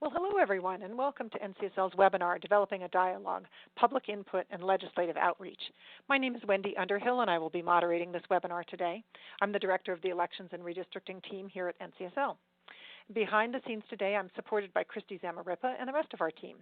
Well, hello everyone, and welcome to NCSL's webinar, Developing a Dialogue, Public Input and Legislative Outreach. My name is Wendy Underhill, and I will be moderating this webinar today. I'm the Director of the Elections and Redistricting team here at NCSL. Behind the scenes today, I'm supported by Christy Zamarripa and the rest of our team.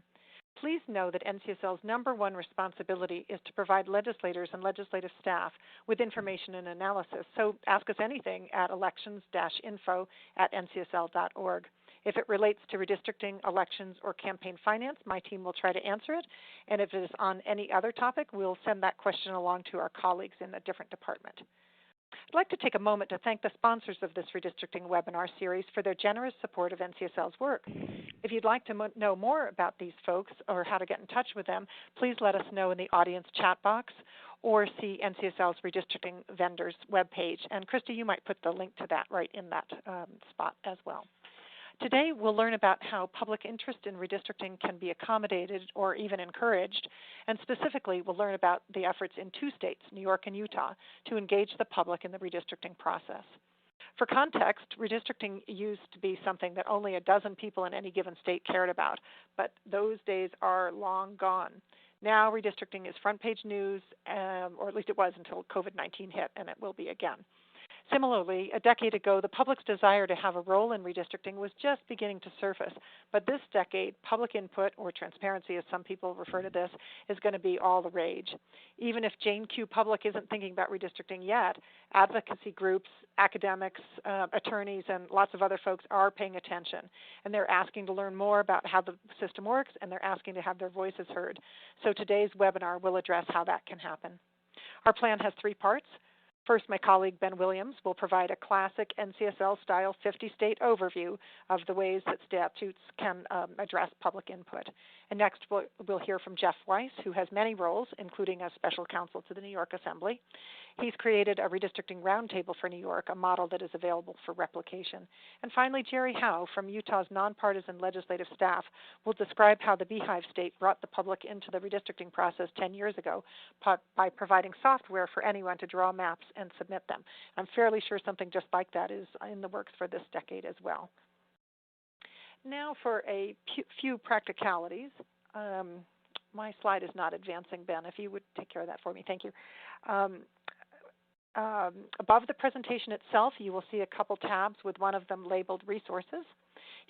Please know that NCSL's #1 responsibility is to provide legislators and legislative staff with information and analysis, so ask us anything at elections-info@ncsl.org. If it relates to redistricting, elections, or campaign finance, my team will try to answer it. And if it is on any other topic, we'll send that question along to our colleagues in a different department. I'd like to take a moment to thank the sponsors of this redistricting webinar series for their generous support of NCSL's work. If you'd like to know more about these folks or how to get in touch with them, please let us know in the audience chat box or see NCSL's redistricting vendors webpage. And Christy, you might put the link to that right in that spot as well. Today, we'll learn about how public interest in redistricting can be accommodated or even encouraged, and specifically, we'll learn about the efforts in 2 states, New York and Utah, to engage the public in the redistricting process. For context, redistricting used to be something that only a dozen people in any given state cared about, but those days are long gone. Now, redistricting is front-page news, or at least it was until COVID-19 hit, and it will be again. Similarly, a decade ago, the public's desire to have a role in redistricting was just beginning to surface. But this decade, public input, or transparency as some people refer to this, is going to be all the rage. Even if Jane Q. Public isn't thinking about redistricting yet, advocacy groups, academics, attorneys, and lots of other folks are paying attention. And they're asking to learn more about how the system works, and they're asking to have their voices heard. So today's webinar will address how that can happen. Our plan has 3 parts. First, my colleague Ben Williams will provide a classic NCSL-style 50-state overview of the ways that statutes can address public input. And next, we'll hear from Jeff Weiss, who has many roles, including as special counsel to the New York Assembly. He's created a redistricting roundtable for New York, a model that is available for replication. And finally, Jerry Howe from Utah's nonpartisan legislative staff will describe how the Beehive State brought the public into the redistricting process 10 years ago by providing software for anyone to draw maps and submit them. I'm fairly sure something just like that is in the works for this decade as well. Now for a few practicalities. My slide is not advancing, Ben. If you would take care of that for me, thank you. Above the presentation itself, you will see a couple tabs with one of them labeled Resources.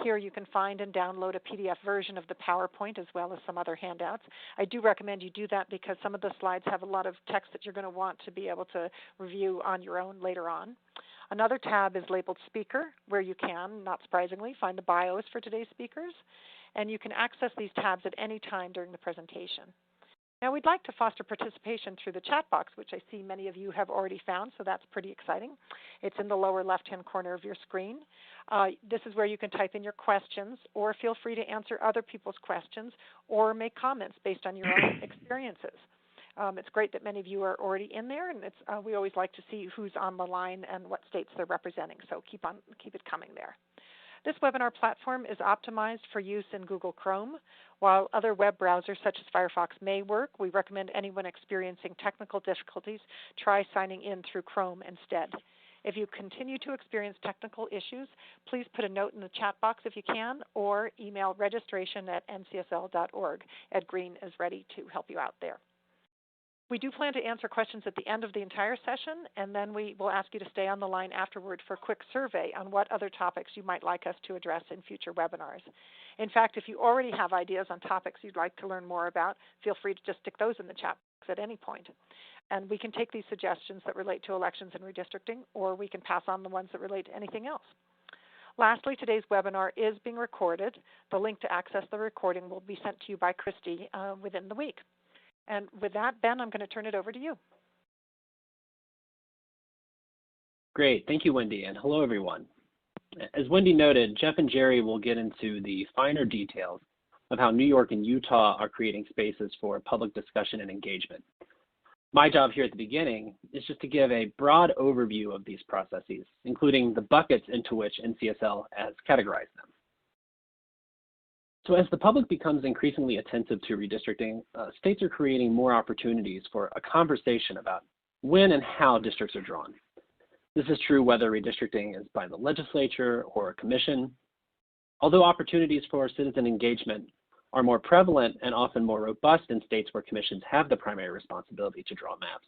Here you can find and download a PDF version of the PowerPoint as well as some other handouts. I do recommend you do that because some of the slides have a lot of text that you're going to want to be able to review on your own later on. Another tab is labeled Speaker, where you can, not surprisingly, find the bios for today's speakers. And you can access these tabs at any time during the presentation. Now, we'd like to foster participation through the chat box, which I see many of you have already found, so that's pretty exciting. It's in the lower left-hand corner of your screen. This is where you can type in your questions, or feel free to answer other people's questions, or make comments based on your own experiences. It's great that many of you are already in there, and we always like to see who's on the line and what states they're representing, so keep it coming there. This webinar platform is optimized for use in Google Chrome. While other web browsers such as Firefox may work, we recommend anyone experiencing technical difficulties try signing in through Chrome instead. If you continue to experience technical issues, please put a note in the chat box if you can, or email registration@ncsl.org. Ed Green is ready to help you out there. We do plan to answer questions at the end of the entire session, and then we will ask you to stay on the line afterward for a quick survey on what other topics you might like us to address in future webinars. In fact, if you already have ideas on topics you'd like to learn more about, feel free to just stick those in the chat box at any point. And we can take these suggestions that relate to elections and redistricting, or we can pass on the ones that relate to anything else. Lastly, today's webinar is being recorded. The link to access the recording will be sent to you by Christy within the week. And with that, Ben, I'm going to turn it over to you. Great. Thank you, Wendy, and hello, everyone. As Wendy noted, Jeff and Jerry will get into the finer details of how New York and Utah are creating spaces for public discussion and engagement. My job here at the beginning is just to give a broad overview of these processes, including the buckets into which NCSL has categorized them. So as the public becomes increasingly attentive to redistricting, states are creating more opportunities for a conversation about when and how districts are drawn. This is true whether redistricting is by the legislature or a commission, Although opportunities for citizen engagement are more prevalent and often more robust in states where commissions have the primary responsibility to draw maps,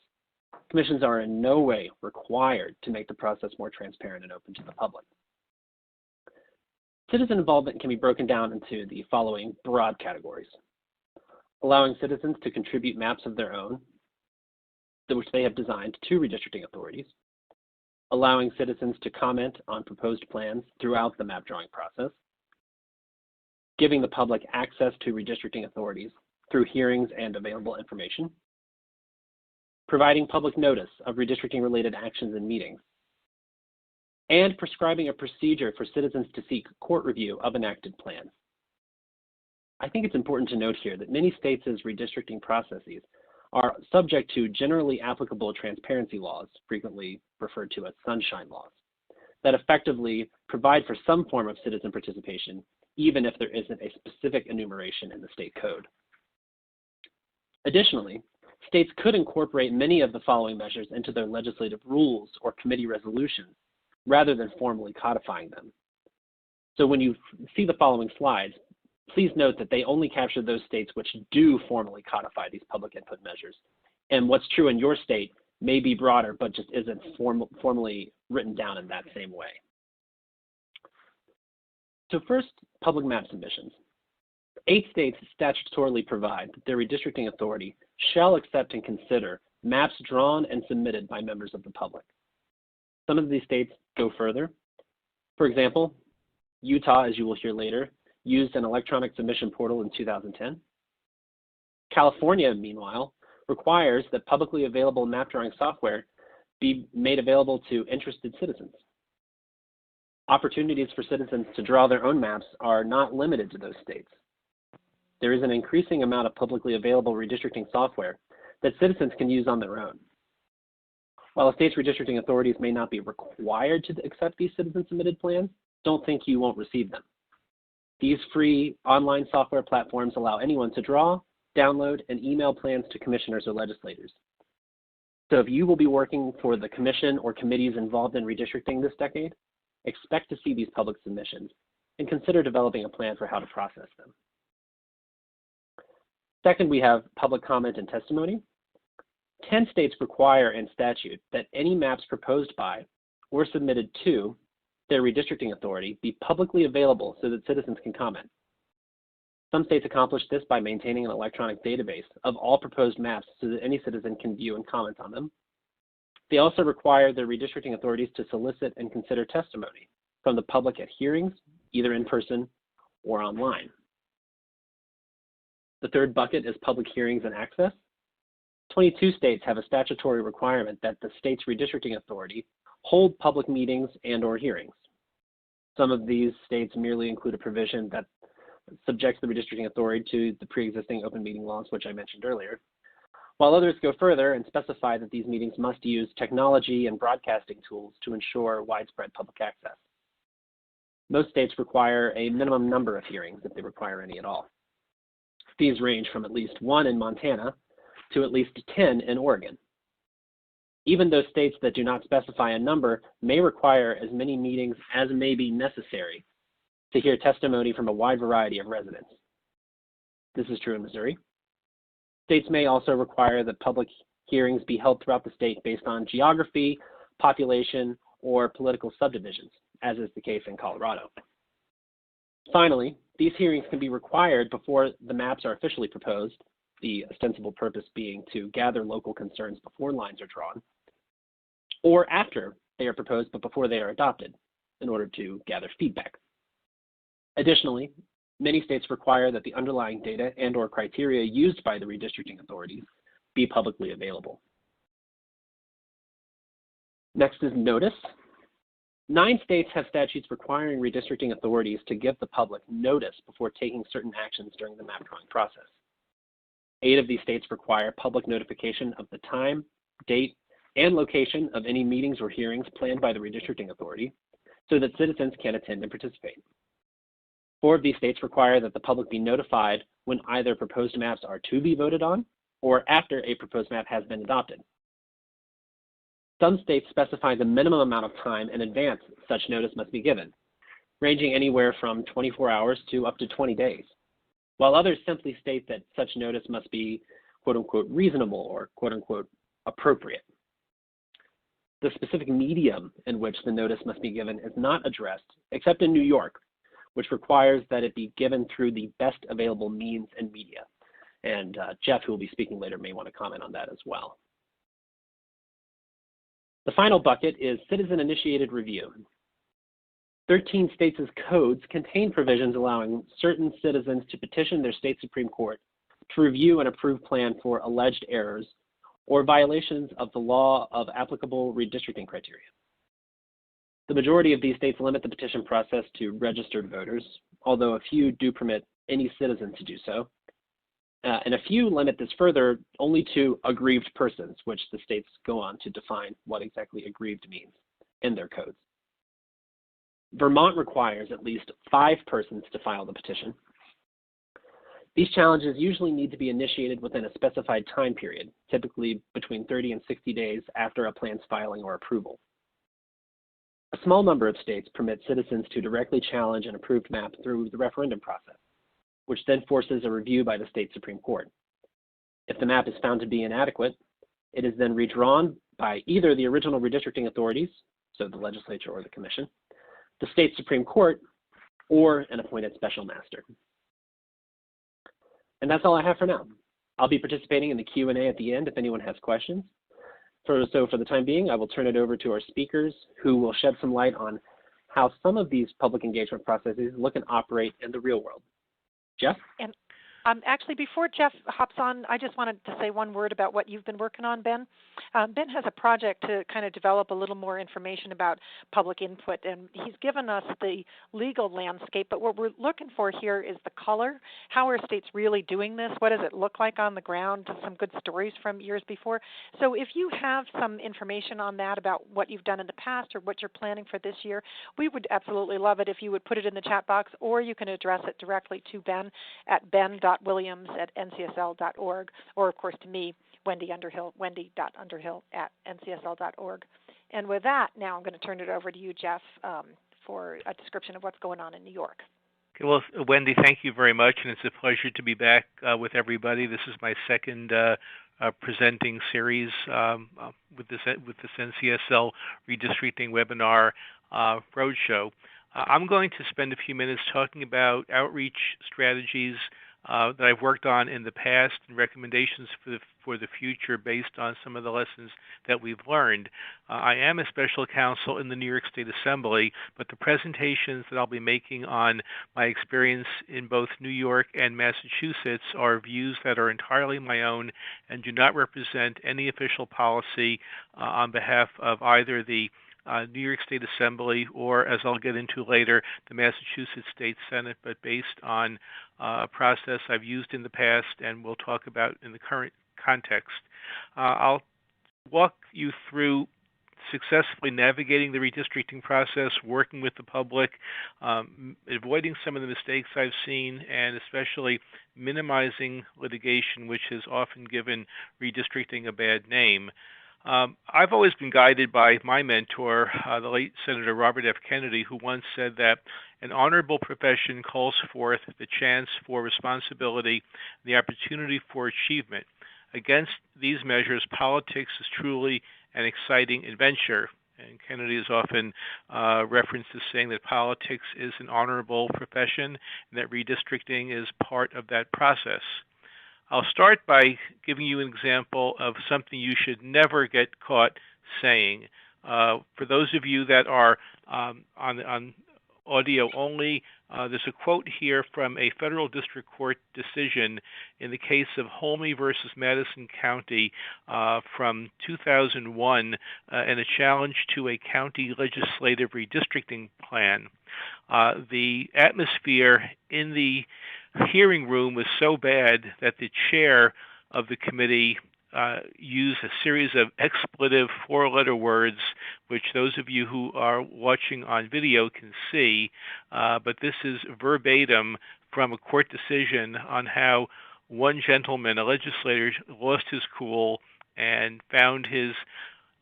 commissions are in no way required to make the process more transparent and open to the public. Citizen involvement can be broken down into the following broad categories: allowing citizens to contribute maps of their own, which they have designed, to redistricting authorities; allowing citizens to comment on proposed plans throughout the map drawing process; giving the public access to redistricting authorities through hearings and available information; providing public notice of redistricting-related actions and meetings; and prescribing a procedure for citizens to seek court review of enacted plans. I think it's important to note here that many states' redistricting processes are subject to generally applicable transparency laws, frequently referred to as sunshine laws, that effectively provide for some form of citizen participation, even if there isn't a specific enumeration in the state code. Additionally, states could incorporate many of the following measures into their legislative rules or committee resolutions rather than formally codifying them. So when you see the following slides, please note that they only capture those states which do formally codify these public input measures. And what's true in your state may be broader, but just isn't formally written down in that same way. So first, public map submissions. 8 states statutorily provide that their redistricting authority shall accept and consider maps drawn and submitted by members of the public. Some of these states go further. For example, Utah, as you will hear later, used an electronic submission portal in 2010. California, meanwhile, requires that publicly available map drawing software be made available to interested citizens. Opportunities for citizens to draw their own maps are not limited to those states. There is an increasing amount of publicly available redistricting software that citizens can use on their own. While a state's redistricting authorities may not be required to accept these citizen-submitted plans, don't think you won't receive them. These free online software platforms allow anyone to draw, download, and email plans to commissioners or legislators. So if you will be working for the commission or committees involved in redistricting this decade, expect to see these public submissions and consider developing a plan for how to process them. Second, we have public comment and testimony. 10 states require in statute that any maps proposed by or submitted to their redistricting authority be publicly available so that citizens can comment. Some states accomplish this by maintaining an electronic database of all proposed maps so that any citizen can view and comment on them. They also require their redistricting authorities to solicit and consider testimony from the public at hearings, either in person or online. The third bucket is public hearings and access. 22 states have a statutory requirement that the state's redistricting authority hold public meetings and/or hearings. Some of these states merely include a provision that subjects the redistricting authority to the pre-existing open meeting laws, which I mentioned earlier, while others go further and specify that these meetings must use technology and broadcasting tools to ensure widespread public access. Most states require a minimum number of hearings if they require any at all. These range from at least 1 in Montana to at least 10 in Oregon. Even those states that do not specify a number may require as many meetings as may be necessary to hear testimony from a wide variety of residents. This is true in Missouri. States may also require that public hearings be held throughout the state based on geography, population, or political subdivisions, as is the case in Colorado. Finally, these hearings can be required before the maps are officially proposed, the ostensible purpose being to gather local concerns before lines are drawn, or after they are proposed but before they are adopted in order to gather feedback. Additionally, many states require that the underlying data and/or criteria used by the redistricting authorities be publicly available. Next is notice. 9 states have statutes requiring redistricting authorities to give the public notice before taking certain actions during the map drawing process. 8 of these states require public notification of the time, date, and location of any meetings or hearings planned by the redistricting authority so that citizens can attend and participate. 4 of these states require that the public be notified when either proposed maps are to be voted on or after a proposed map has been adopted. Some states specify the minimum amount of time in advance such notice must be given. ranging anywhere from 24 hours to up to 20 days, while others simply state that such notice must be quote-unquote reasonable or quote-unquote appropriate. The specific medium in which the notice must be given is not addressed, except in New York, which requires that it be given through the best available means and media. And Jeff, who will be speaking later, may want to comment on that as well. The final bucket is citizen-initiated review. 13 states' codes contain provisions allowing certain citizens to petition their state Supreme Court to review an approved plan for alleged errors or violations of the law of applicable redistricting criteria. The majority of these states limit the petition process to registered voters, although a few do permit any citizen to do so. And a few limit this further only to aggrieved persons, which the states go on to define what exactly aggrieved means in their codes. Vermont requires at least 5 persons to file the petition. These challenges usually need to be initiated within a specified time period, typically between 30 and 60 days after a plan's filing or approval. A small number of states permit citizens to directly challenge an approved map through the referendum process, which then forces a review by the state Supreme Court. If the map is found to be inadequate, it is then redrawn by either the original redistricting authorities, so the legislature or the commission, the state Supreme Court, or an appointed special master. And that's all I have for now. I'll be participating in the Q&A at the end if anyone has questions. So for the time being, I will turn it over to our speakers who will shed some light on how some of these public engagement processes look and operate in the real world. Jeff? And actually, before Jeff hops on, I just wanted to say one word about what you've been working on, Ben. Ben has a project to kind of develop a little more information about public input, and he's given us the legal landscape, but what we're looking for here is the color. How are states really doing this? What does it look like on the ground? Some good stories from years before. So if you have some information on that about what you've done in the past or what you're planning for this year, we would absolutely love it if you would put it in the chat box, or you can address it directly to Ben at ben.williams@ncsl.org, or of course to me, wendy.underhill@ncsl.org. And with that, now I'm going to turn it over to you, Jeff, for a description of what's going on in New York. Okay, well, Wendy, thank you very much, and it's a pleasure to be back with everybody. This is my second presenting series with this NCSL redistricting webinar roadshow. I'm going to spend a few minutes talking about outreach strategies that I've worked on in the past and recommendations for the future based on some of the lessons that we've learned. I am a special counsel in the New York State Assembly, but the presentations that I'll be making on my experience in both New York and Massachusetts are views that are entirely my own and do not represent any official policy on behalf of either the New York State Assembly or, as I'll get into later, the Massachusetts State Senate, but based on a process I've used in the past and we'll talk about in the current context. I'll walk you through successfully navigating the redistricting process, working with the public, avoiding some of the mistakes I've seen, and especially minimizing litigation, which has often given redistricting a bad name. I've always been guided by my mentor, the late Senator Robert F. Kennedy, who once said that an honorable profession calls forth the chance for responsibility, the opportunity for achievement. Against these measures, politics is truly an exciting adventure. And Kennedy is often referenced as saying that politics is an honorable profession and that redistricting is part of that process. I'll start by giving you an example of something you should never get caught saying. For those of you that are on audio only, there's a quote here from a federal district court decision in the case of Holmey versus Madison County from 2001 and a challenge to a county legislative redistricting plan. The atmosphere in the hearing room was so bad that the chair of the committee used a series of expletive 4-letter words, which those of you who are watching on video can see, but this is verbatim from a court decision on how one gentleman, a legislator, lost his cool and found his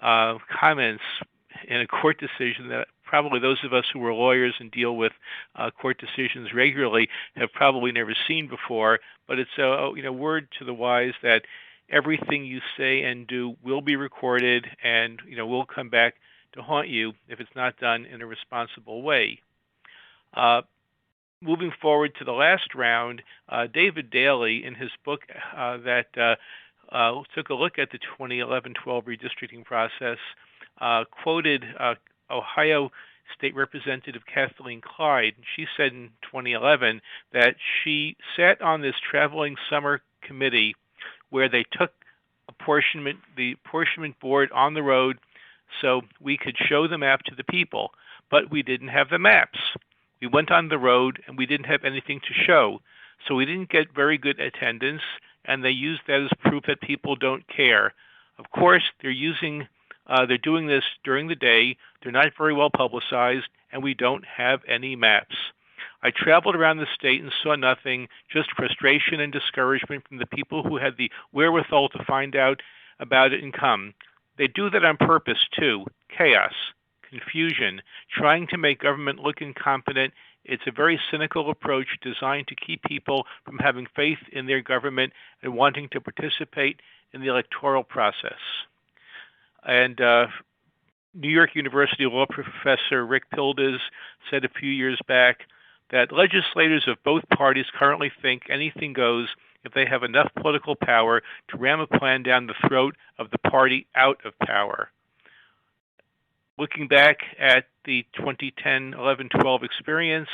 comments in a court decision that probably those of us who are lawyers and deal with court decisions regularly have probably never seen before. But it's a word to the wise that everything you say and do will be recorded, and will come back to haunt you if it's not done in a responsible way. Moving forward to the last round, David Daly, in his book that took a look at the 2011-12 redistricting process, quoted Ohio State Representative Kathleen Clyde. She said in 2011 that she sat on this traveling summer committee where they took the apportionment board on the road so we could show the map to the people, but we didn't have the maps. We went on the road and we didn't have anything to show, so we didn't get very good attendance, and they used that as proof that people don't care. Of course, they're doing this during the day. They're not very well publicized, and we don't have any maps. I traveled around the state and saw nothing, just frustration and discouragement from the people who had the wherewithal to find out about it and come. They do that on purpose, too. Chaos, confusion, trying to make government look incompetent. It's a very cynical approach designed to keep people from having faith in their government and wanting to participate in the electoral process. And New York University law professor Rick Pildes said a few years back that legislators of both parties currently think anything goes if they have enough political power to ram a plan down the throat of the party out of power. Looking back at the 2010, 11, 12 experience,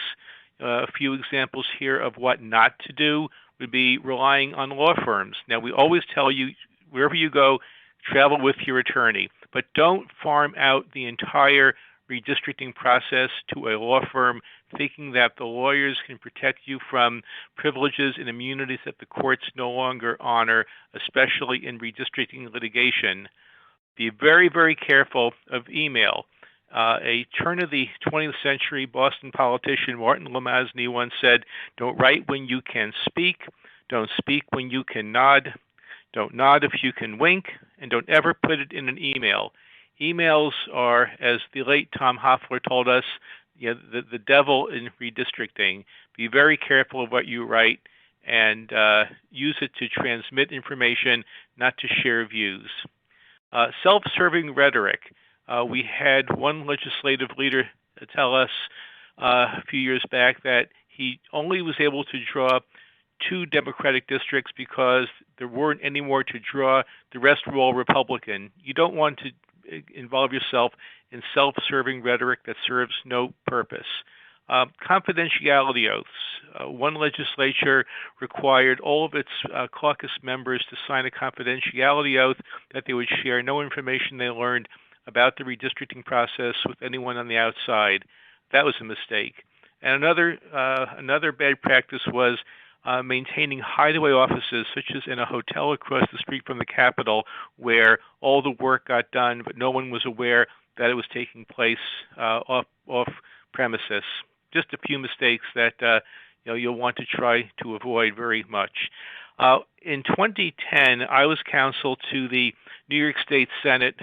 a few examples here of what not to do would be relying on law firms. Now, we always tell you, wherever you go, travel with your attorney, but don't farm out the entire redistricting process to a law firm thinking that the lawyers can protect you from privileges and immunities that the courts no longer honor, especially in redistricting litigation. Be very, very careful of email. A turn of the 20th century Boston politician Martin Lemazny once said, "Don't write when you can speak, don't speak when you can nod, don't nod if you can wink, and don't ever put it in an email." Emails are, as the late Tom Hoffler told us, the devil in redistricting. Be very careful of what you write and use it to transmit information, not to share views. Self-serving rhetoric. We had one legislative leader tell us a few years back that he only was able to draw 2 Democratic districts because there weren't any more to draw. The rest were all Republican. You don't want to involve yourself in self-serving rhetoric that serves no purpose. Confidentiality oaths. One legislature required all of its caucus members to sign a confidentiality oath that they would share no information they learned about the redistricting process with anyone on the outside. That was a mistake. And another bad practice was maintaining hideaway offices, such as in a hotel across the street from the Capitol, where all the work got done, but no one was aware that it was taking place off premises. Just a few mistakes that you'll want to try to avoid very much. In 2010, I was counsel to the New York State Senate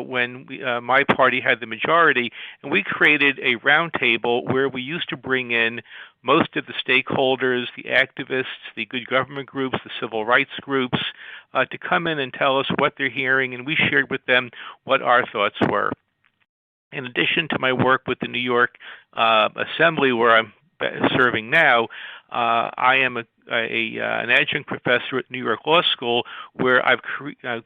when my party had the majority, and we created a roundtable where we used to bring in most of the stakeholders, the activists, the good government groups, the civil rights groups, to come in and tell us what they're hearing, and we shared with them what our thoughts were. In addition to my work with the New York Assembly, where I'm serving now, I am an adjunct professor at New York Law School, where I've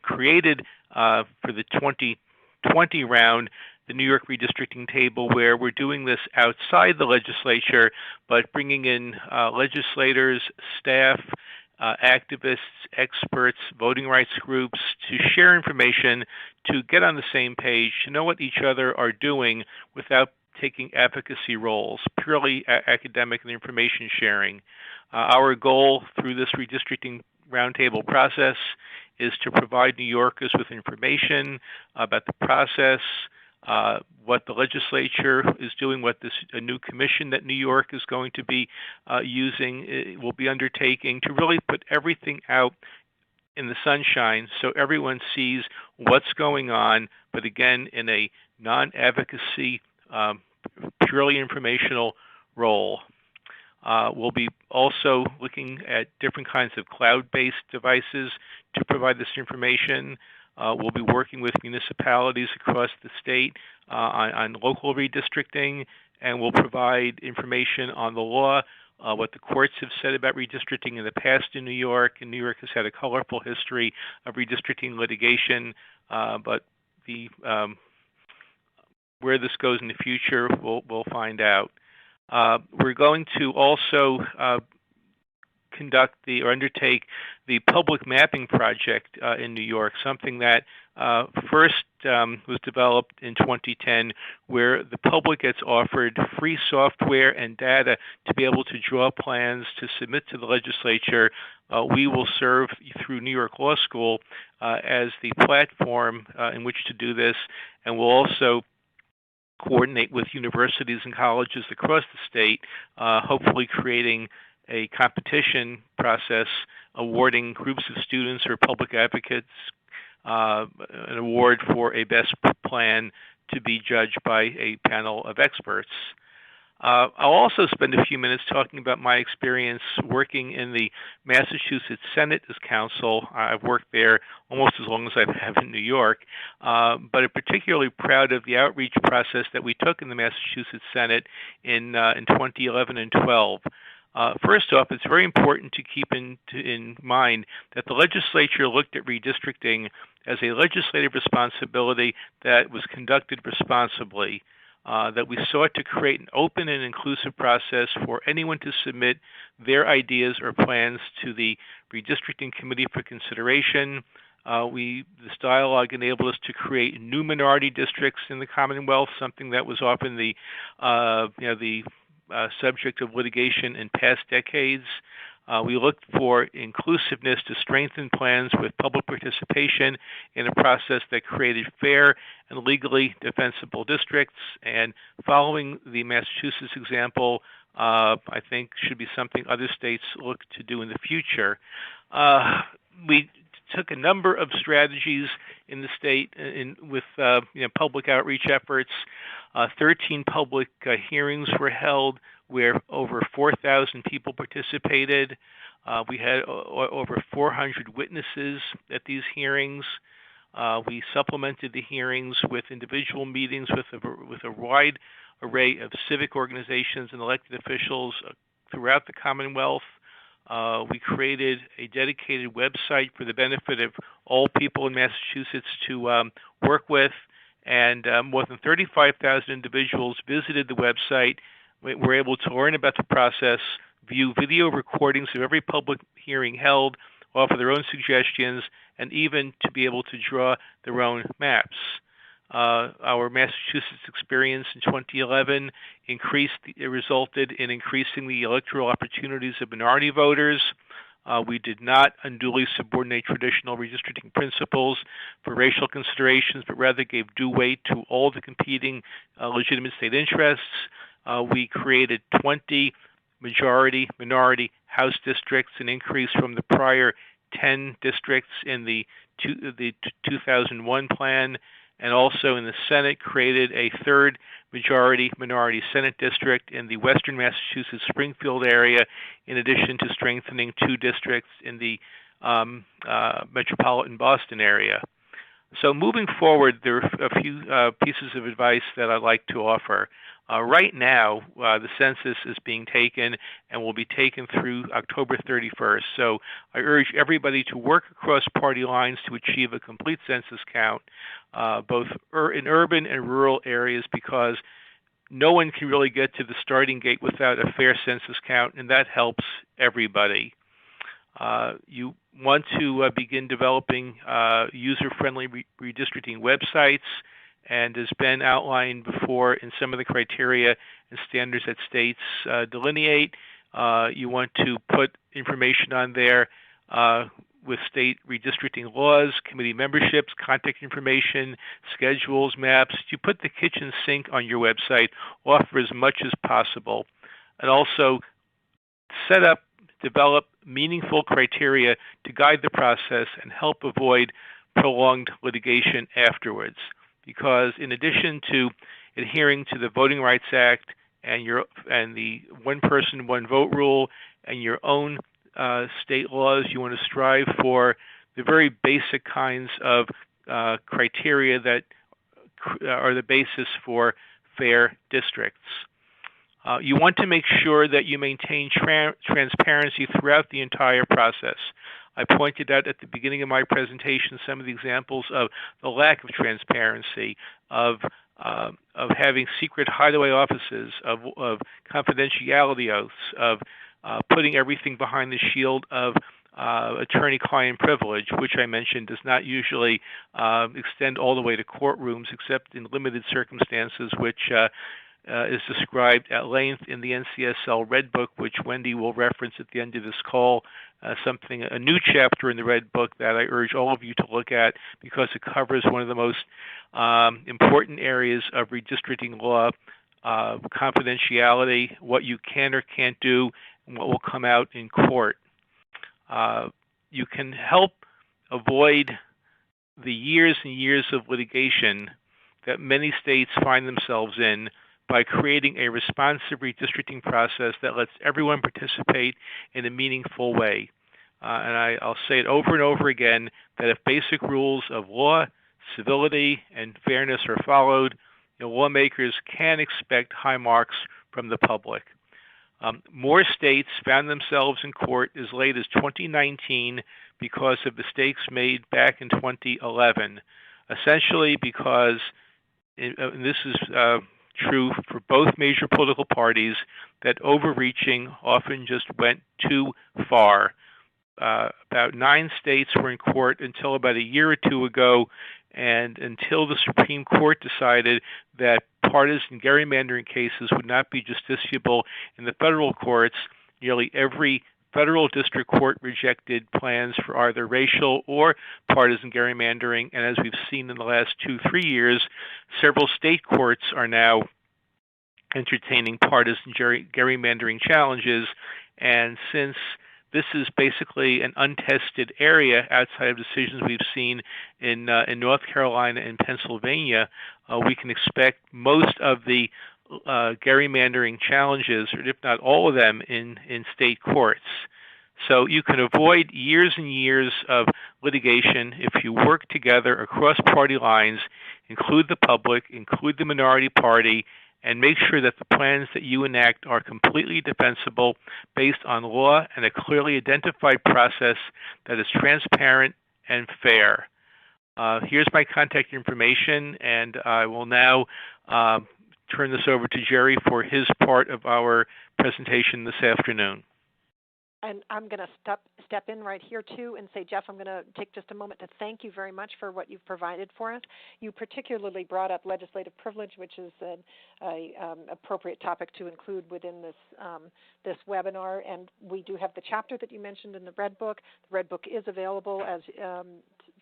created for the 2020 round the New York redistricting table, where we're doing this outside the legislature, but bringing in legislators, staff, activists, experts, voting rights groups to share information, to get on the same page, to know what each other are doing without taking advocacy roles, purely academic and information sharing. Our goal through this redistricting roundtable process is to provide New Yorkers with information about the process, what the legislature is doing, what a new commission that New York is going to be will be undertaking, to really put everything out in the sunshine so everyone sees what's going on, but again, in a non-advocacy purely informational role. We'll be also looking at different kinds of cloud-based devices to provide this information. We'll be working with municipalities across the state on local redistricting, and we'll provide information on the law, what the courts have said about redistricting in the past in New York. And New York has had a colorful history of redistricting litigation, but where this goes in the future, we'll find out. We're going to also undertake the public mapping project in New York, something that first was developed in 2010, where the public gets offered free software and data to be able to draw plans to submit to the legislature. We will serve through New York Law School as the platform in which to do this, and we'll also coordinate with universities and colleges across the state, hopefully creating a competition process awarding groups of students or public advocates an award for a best plan to be judged by a panel of experts. I'll also spend a few minutes talking about my experience working in the Massachusetts Senate as counsel. I've worked there almost as long as I have in New York, but I'm particularly proud of the outreach process that we took in the Massachusetts Senate in 2011 and 12. First off, it's very important to keep in mind that the legislature looked at redistricting as a legislative responsibility that was conducted responsibly. That we sought to create an open and inclusive process for anyone to submit their ideas or plans to the redistricting committee for consideration. This dialogue enabled us to create new minority districts in the Commonwealth, something that was often the subject of litigation in past decades. We looked for inclusiveness to strengthen plans with public participation in a process that created fair and legally defensible districts. And following the Massachusetts example, I think should be something other states look to do in the future. We took a number of strategies in the state with public outreach efforts. 13 public hearings were held where over 4,000 people participated. We had over 400 witnesses at these hearings. We supplemented the hearings with individual meetings with a wide array of civic organizations and elected officials throughout the Commonwealth. We created a dedicated website for the benefit of all people in Massachusetts to work with, and more than 35,000 individuals visited the website. Were able to learn about the process, view video recordings of every public hearing held, offer their own suggestions, and even to be able to draw their own maps. Our Massachusetts experience in 2011 resulted in increasing the electoral opportunities of minority voters. We did not unduly subordinate traditional redistricting principles for racial considerations, but rather gave due weight to all the competing legitimate state interests. We created 20 majority-minority House districts, an increase from the prior 10 districts in the 2001 plan, and also in the Senate created a third majority-minority Senate district in the western Massachusetts Springfield area, in addition to strengthening 2 districts in the metropolitan Boston area. So moving forward, there are a few pieces of advice that I'd like to offer. Right now, the census is being taken and will be taken through October 31st. So I urge everybody to work across party lines to achieve a complete census count, both in urban and rural areas, because no one can really get to the starting gate without a fair census count, and that helps everybody. You want to begin developing user-friendly redistricting websites, and has been outlined before in some of the criteria and standards that states delineate. You want to put information on there with state redistricting laws, committee memberships, contact information, schedules, maps. You put the kitchen sink on your website, offer as much as possible, and also develop meaningful criteria to guide the process and help avoid prolonged litigation afterwards. Because in addition to adhering to the Voting Rights Act and the one person, one vote rule and your own state laws. You want to strive for the very basic kinds of criteria that are the basis for fair districts. You want to make sure that you maintain transparency throughout the entire process. I pointed out at the beginning of my presentation some of the examples of the lack of transparency, of having secret hideaway offices, of confidentiality oaths, of putting everything behind the shield of attorney-client privilege, which I mentioned does not usually extend all the way to courtrooms except in limited circumstances, which is described at length in the NCSL Red Book, which Wendy will reference at the end of this call, a new chapter in the Red Book that I urge all of you to look at because it covers one of the most important areas of redistricting law, confidentiality, what you can or can't do, and what will come out in court. You can help avoid the years and years of litigation that many states find themselves in by creating a responsive redistricting process that lets everyone participate in a meaningful way. And I'll say it over and over again that if basic rules of law, civility, and fairness are followed, lawmakers can expect high marks from the public. More states found themselves in court as late as 2019 because of mistakes made back in 2011, essentially because, and this is true for both major political parties, that overreaching often just went too far. About 9 states were in court until about a year or two ago, and until the Supreme Court decided that partisan gerrymandering cases would not be justiciable in the federal courts, nearly every federal district court rejected plans for either racial or partisan gerrymandering. And as we've seen in the last 2-3 years, several state courts are now entertaining partisan gerrymandering challenges. And since this is basically an untested area outside of decisions we've seen in North Carolina and Pennsylvania, we can expect most of the gerrymandering challenges, or if not all of them, in state courts. So you can avoid years and years of litigation if you work together across party lines, include the public, include the minority party, and make sure that the plans that you enact are completely defensible based on law and a clearly identified process that is transparent and fair. Here's my contact information, and I will now turn this over to Jerry for his part of our presentation this afternoon. And I'm going to step in right here, too, and say, Jeff, I'm going to take just a moment to thank you very much for what you've provided for us. You particularly brought up legislative privilege, which is an appropriate topic to include within this webinar. And we do have the chapter that you mentioned in the Red Book. The Red Book is available as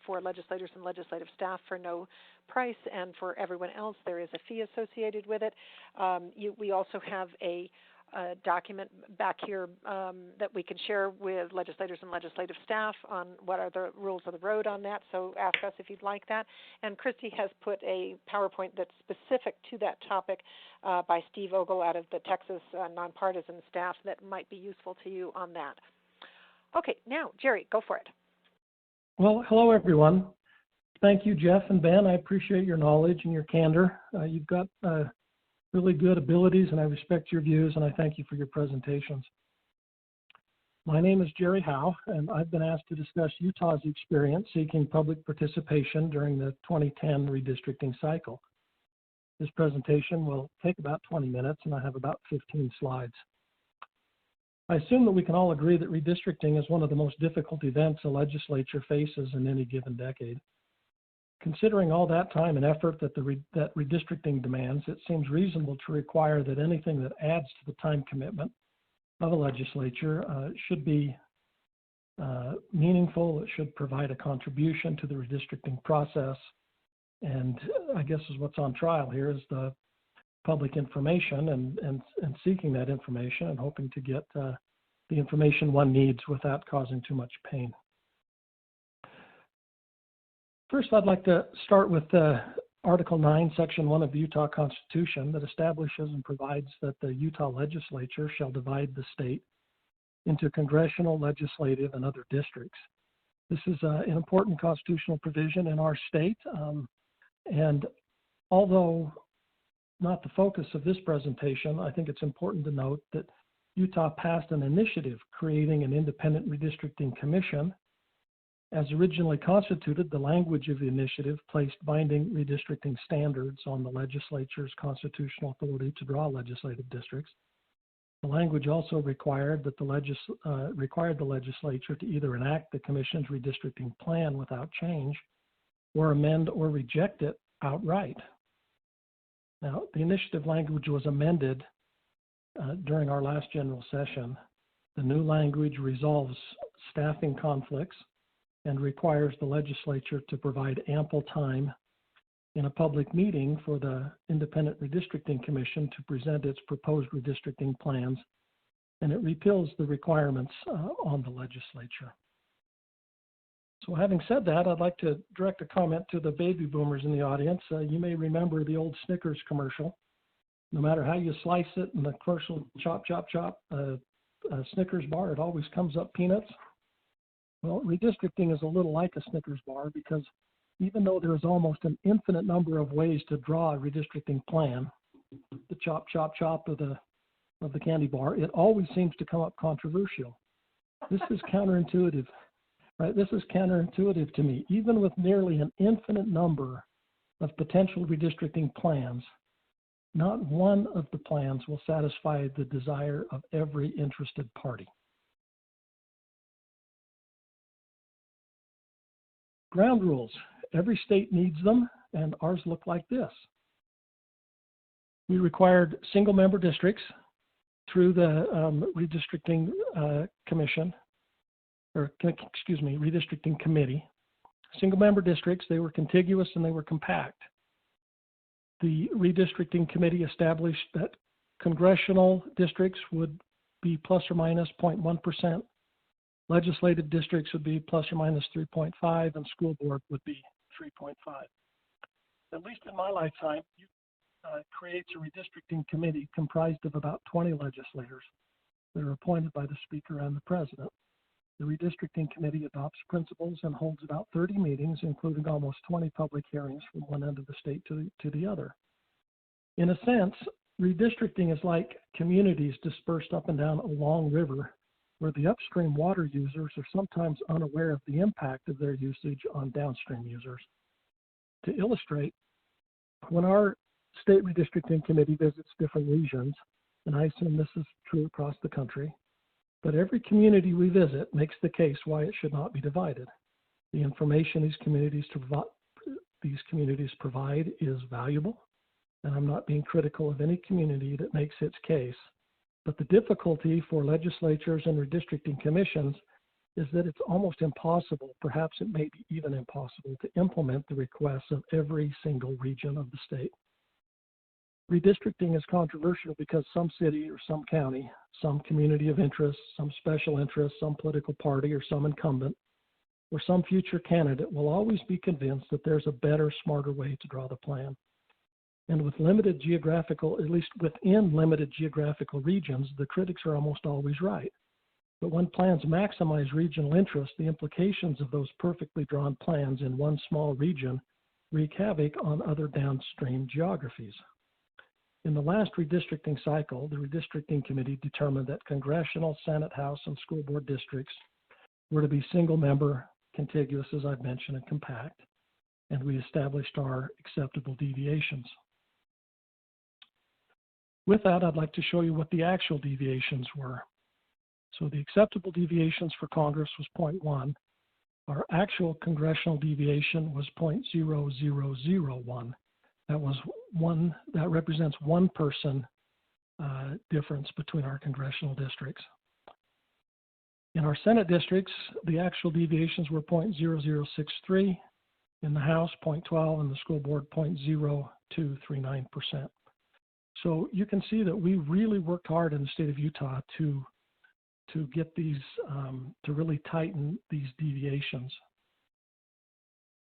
for legislators and legislative staff for no price, and for everyone else, there is a fee associated with it. We also have a document back here that we can share with legislators and legislative staff on what are the rules of the road on that, so ask us if you'd like that. And Christy has put a PowerPoint that's specific to that topic by Steve Ogle out of the Texas Nonpartisan staff that might be useful to you on that. Okay, now, Jerry, go for it. Well, hello, everyone. Thank you, Jeff and Ben. I appreciate your knowledge and your candor. You've got really good abilities, and I respect your views, and I thank you for your presentations. My name is Jerry Howe, and I've been asked to discuss Utah's experience seeking public participation during the 2010 redistricting cycle. This presentation will take about 20 minutes, and I have about 15 slides. I assume that we can all agree that redistricting is one of the most difficult events a legislature faces in any given decade. Considering all that time and effort that redistricting demands, it seems reasonable to require that anything that adds to the time commitment of a legislature should be meaningful. It should provide a contribution to the redistricting process. And I guess is what's on trial here is the public information and seeking that information and hoping to get the information one needs without causing too much pain. First, I'd like to start with Article 9, Section 1 of the Utah Constitution that establishes and provides that the Utah legislature shall divide the state into congressional, legislative, and other districts. This is an important constitutional provision in our state, and although not the focus of this presentation, I think it's important to note that Utah passed an initiative creating an independent redistricting commission. As originally constituted, the language of the initiative placed binding redistricting standards on the legislature's constitutional authority to draw legislative districts. The language also required that the legislature to either enact the commission's redistricting plan without change or amend or reject it outright. Now, the initiative language was amended during our last general session. The new language resolves staffing conflicts and requires the legislature to provide ample time in a public meeting for the Independent Redistricting Commission to present its proposed redistricting plans, and it repeals the requirements on the legislature. So having said that, I'd like to direct a comment to the baby boomers in the audience. You may remember the old Snickers commercial. No matter how you slice it in the commercial, chop, chop, chop, a Snickers bar, it always comes up peanuts. Well, redistricting is a little like a Snickers bar because even though there's almost an infinite number of ways to draw a redistricting plan, the chop, chop, chop of the candy bar, it always seems to come up controversial. This is counterintuitive, right? This is counterintuitive to me. Even with nearly an infinite number of potential redistricting plans, not one of the plans will satisfy the desire of every interested party. Ground rules. Every state needs them, and ours look like this. We required single-member districts through the redistricting commission, or excuse me, redistricting committee. Single-member districts, they were contiguous and they were compact. The redistricting committee established that congressional districts would be plus or minus 0.1%. Legislative districts would be plus or minus 3.5, and school board would be 3.5. At least in my lifetime, creates a redistricting committee comprised of about 20 legislators that are appointed by the Speaker and the President. The redistricting committee adopts principles and holds about 30 meetings, including almost 20 public hearings from one end of the state to the other. In a sense, redistricting is like communities dispersed up and down a long river where the upstream water users are sometimes unaware of the impact of their usage on downstream users. To illustrate, when our state redistricting committee visits different regions, and I assume this is true across the country, but every community we visit makes the case why it should not be divided. The information these communities provide is valuable, and I'm not being critical of any community that makes its case. But the difficulty for legislatures and redistricting commissions is that it's almost impossible, perhaps it may be even impossible, to implement the requests of every single region of the state. Redistricting is controversial because some city or some county, some community of interest, some special interest, some political party, or some incumbent, or some future candidate will always be convinced that there's a better, smarter way to draw the plan. And with limited geographical, at least within limited geographical regions, the critics are almost always right. But when plans maximize regional interest, the implications of those perfectly drawn plans in one small region wreak havoc on other downstream geographies. In the last redistricting cycle, the redistricting committee determined that congressional, Senate, House, and school board districts were to be single-member, contiguous, as I've mentioned, and compact, and we established our acceptable deviations. With that, I'd like to show you what the actual deviations were. So the acceptable deviations for Congress was 0.1. Our actual congressional deviation was 0.0001. That represents 1% difference between our congressional districts. In our Senate districts, the actual deviations were 0.0063. In the House, 0.12, and the school board, 0.0239%. So you can see that we really worked hard in the state of Utah to get these, to really tighten these deviations.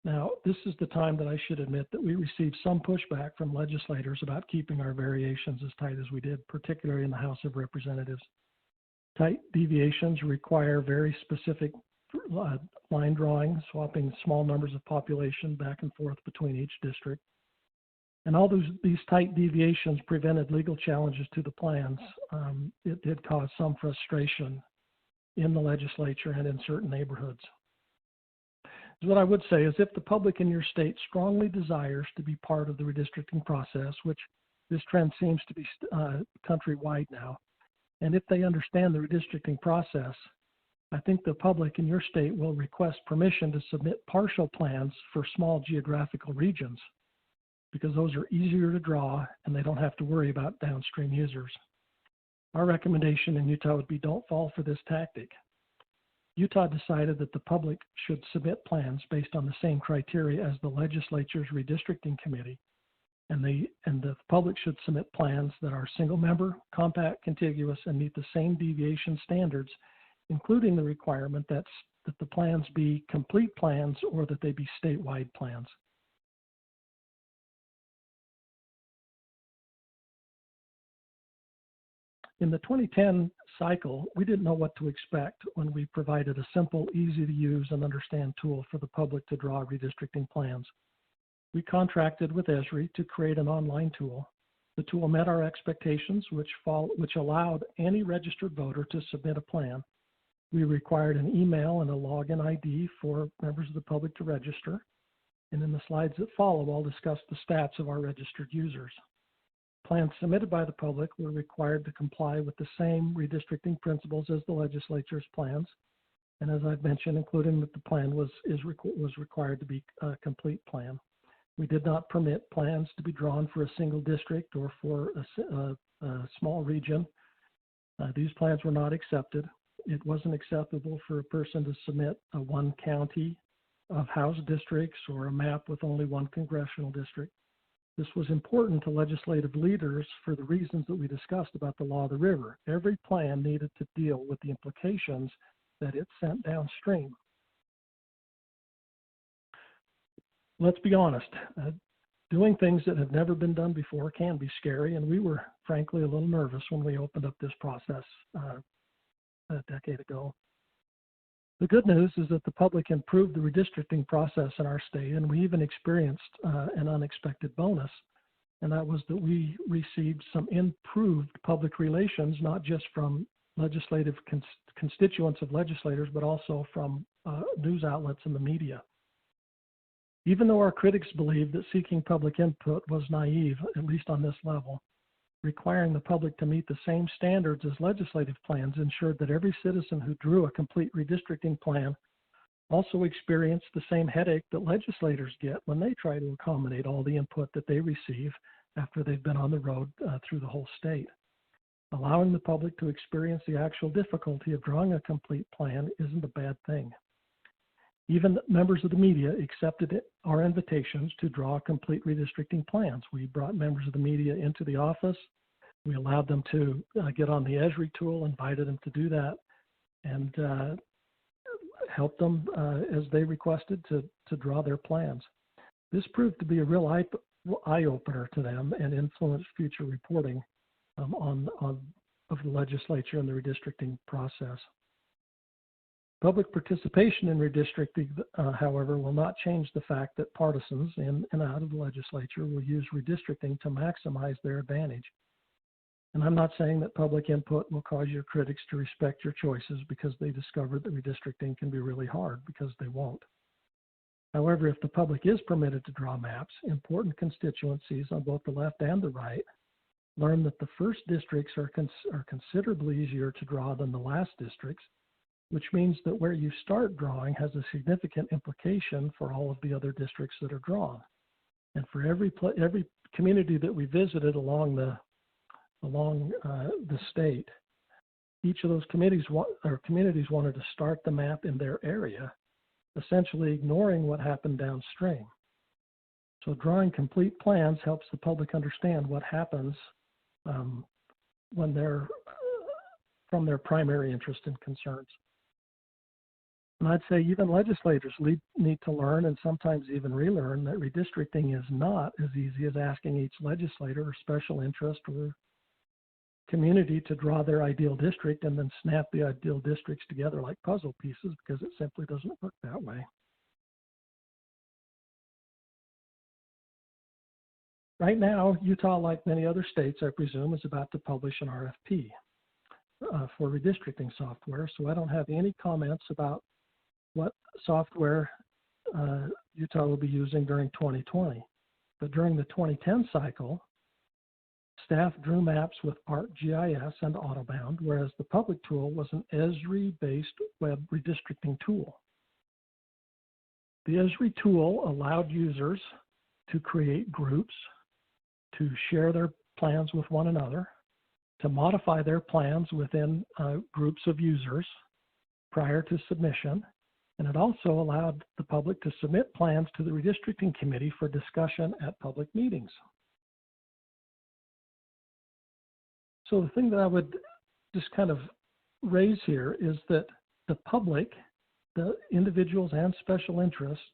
Now, this is the time that I should admit that we received some pushback from legislators about keeping our variations as tight as we did, particularly in the House of Representatives. Tight deviations require very specific line drawing, swapping small numbers of population back and forth between each district. And all these tight deviations prevented legal challenges to the plans. It did cause some frustration in the legislature and in certain neighborhoods. So what I would say is if the public in your state strongly desires to be part of the redistricting process, which this trend seems to be countrywide now, and if they understand the redistricting process, I think the public in your state will request permission to submit partial plans for small geographical regions, because those are easier to draw and they don't have to worry about downstream users. Our recommendation in Utah would be don't fall for this tactic. Utah decided that the public should submit plans based on the same criteria as the legislature's redistricting committee, and the public should submit plans that are single member, compact, contiguous, and meet the same deviation standards, including the requirement that the plans be complete plans or that they be statewide plans. In the 2010 cycle, we didn't know what to expect when we provided a simple, easy to use and understand tool for the public to draw redistricting plans. We contracted with Esri to create an online tool. The tool met our expectations, which allowed any registered voter to submit a plan. We required an email and a login ID for members of the public to register. And in the slides that follow, I'll discuss the stats of our registered users. Plans submitted by the public were required to comply with the same redistricting principles as the legislature's plans. And as I've mentioned, including that the plan was required to be a complete plan. We did not permit plans to be drawn for a single district or for a small region. These plans were not accepted. It wasn't acceptable for a person to submit a one county of House districts or a map with only one congressional district. This was important to legislative leaders for the reasons that we discussed about the law of the river. Every plan needed to deal with the implications that it sent downstream. Let's be honest, doing things that have never been done before can be scary, and we were frankly a little nervous when we opened up this process a decade ago. The good news is that the public improved the redistricting process in our state, and we even experienced an unexpected bonus, and that was that we received some improved public relations, not just from legislative constituents of legislators, but also from news outlets and the media. Even though our critics believed that seeking public input was naive, at least on this level, requiring the public to meet the same standards as legislative plans ensured that every citizen who drew a complete redistricting plan also experienced the same headache that legislators get when they try to accommodate all the input that they receive after they've been on the road through the whole state. Allowing the public to experience the actual difficulty of drawing a complete plan isn't a bad thing. Even members of the media accepted our invitations to draw complete redistricting plans. We brought members of the media into the office. We allowed them to get on the Esri tool, invited them to do that, and helped them as they requested to draw their plans. This proved to be a real eye-opener to them and influenced future reporting of the legislature and the redistricting process. Public participation in redistricting, however, will not change the fact that partisans in and out of the legislature will use redistricting to maximize their advantage. And I'm not saying that public input will cause your critics to respect your choices because they discovered that redistricting can be really hard, because they won't. However, if the public is permitted to draw maps, important constituencies on both the left and the right learn that the first districts are considerably easier to draw than the last districts, which means that where you start drawing has a significant implication for all of the other districts that are drawn. And for every community that we visited along the state, each of those communities wanted to start the map in their area, essentially ignoring what happened downstream. So drawing complete plans helps the public understand what happens when they're from their primary interest and concerns. And I'd say even legislators need to learn, and sometimes even relearn, that redistricting is not as easy as asking each legislator or special interest or community to draw their ideal district and then snap the ideal districts together like puzzle pieces, because it simply doesn't work that way. Right now, Utah, like many other states, I presume, is about to publish an RFP for redistricting software. So I don't have any comments about what software Utah will be using during 2020. But during the 2010 cycle, staff drew maps with ArcGIS and Autobound, whereas the public tool was an Esri-based web redistricting tool. The Esri tool allowed users to create groups, to share their plans with one another, to modify their plans within groups of users prior to submission, and it also allowed the public to submit plans to the redistricting committee for discussion at public meetings. So the thing that I would just kind of raise here is that the public, the individuals and special interests,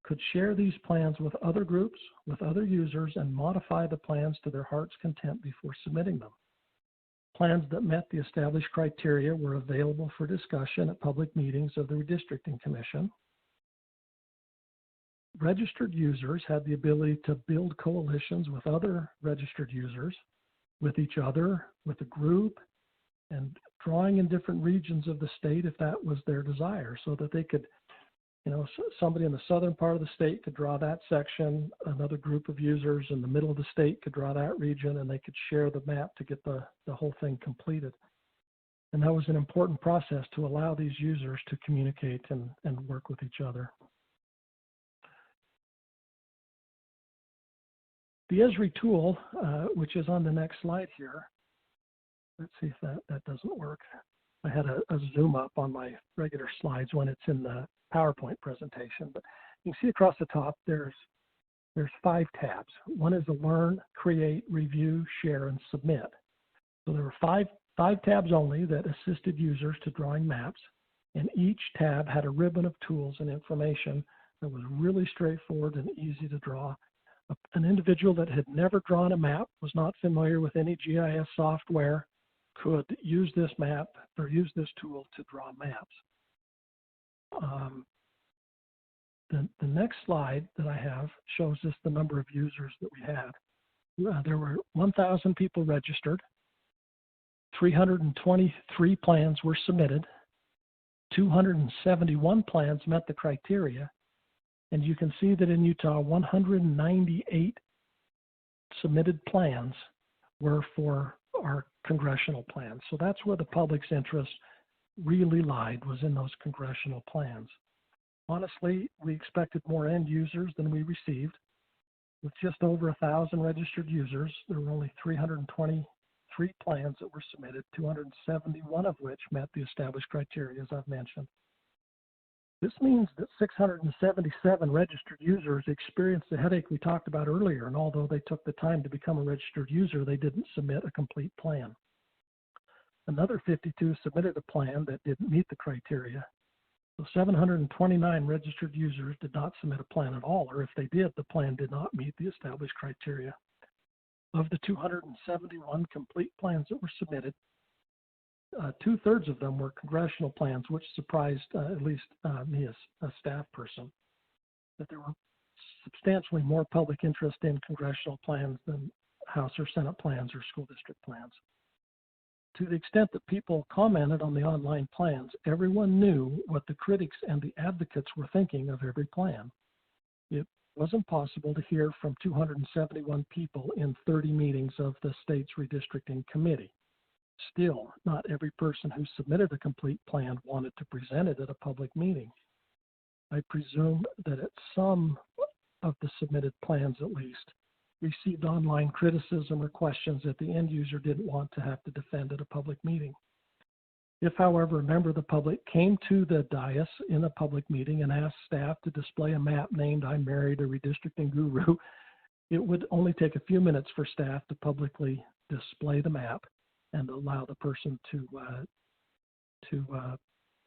could share these plans with other groups, with other users, and modify the plans to their heart's content before submitting them. Plans that met the established criteria were available for discussion at public meetings of the Redistricting Commission. Registered users had the ability to build coalitions with other registered users, with each other, with a group, and drawing in different regions of the state if that was their desire, so that they could, you know, somebody in the southern part of the state could draw that section, another group of users in the middle of the state could draw that region, and they could share the map to get the whole thing completed. And that was an important process to allow these users to communicate and work with each other. The Esri tool, which is on the next slide here, let's see if that doesn't work. I had a zoom up on my regular slides when it's in the PowerPoint presentation, but you can see across the top there's 5 tabs. One is the Learn, Create, Review, Share, and Submit. So there were five tabs only that assisted users to drawing maps, and each tab had a ribbon of tools and information that was really straightforward and easy to draw. An individual that had never drawn a map, was not familiar with any GIS software, could use this map or use this tool to draw maps. The next slide that I have shows us the number of users that we had. There were 1,000 people registered, 323 plans were submitted, 271 plans met the criteria, and you can see that in Utah, 198 submitted plans were for our congressional plans. So that's where the public's interest really lied, was in those congressional plans. Honestly, we expected more end users than we received. With just over 1,000 registered users, there were only 323 plans that were submitted, 271 of which met the established criteria, as I've mentioned. This means that 677 registered users experienced the headache we talked about earlier, and although they took the time to become a registered user, they didn't submit a complete plan. Another 52 submitted a plan that didn't meet the criteria. So 729 registered users did not submit a plan at all, or if they did, the plan did not meet the established criteria. Of the 271 complete plans that were submitted, 2/3 of them were congressional plans, which surprised at least me as a staff person, that there were substantially more public interest in congressional plans than House or Senate plans or school district plans. To the extent that people commented on the online plans, everyone knew what the critics and the advocates were thinking of every plan. It wasn't possible to hear from 271 people in 30 meetings of the state's redistricting committee. Still, not every person who submitted a complete plan wanted to present it at a public meeting. I presume that at some of the submitted plans, at least, received online criticism or questions that the end user didn't want to have to defend at a public meeting. If, however, a member of the public came to the dais in a public meeting and asked staff to display a map named "I Married a Redistricting Guru," it would only take a few minutes for staff to publicly display the map and allow the person to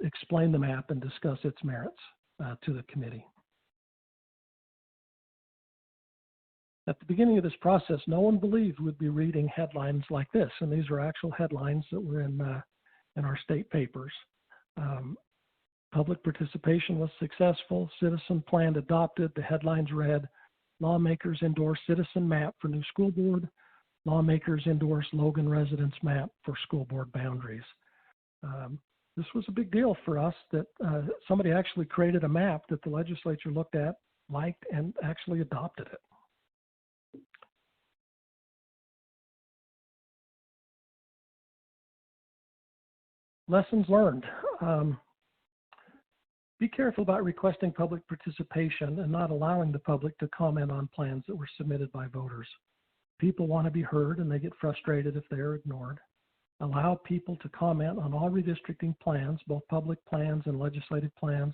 explain the map and discuss its merits to the committee. At the beginning of this process, no one believed we'd be reading headlines like this, and these are actual headlines that were in our state papers. Public participation was successful, citizen plan adopted. The headlines read, lawmakers endorse citizen map for new school board, lawmakers endorse Logan residence map for school board boundaries. This was a big deal for us that somebody actually created a map that the legislature looked at, liked, and actually adopted it. Lessons learned. Be careful about requesting public participation and not allowing the public to comment on plans that were submitted by voters. People want to be heard and they get frustrated if they are ignored. Allow people to comment on all redistricting plans, both public plans and legislative plans.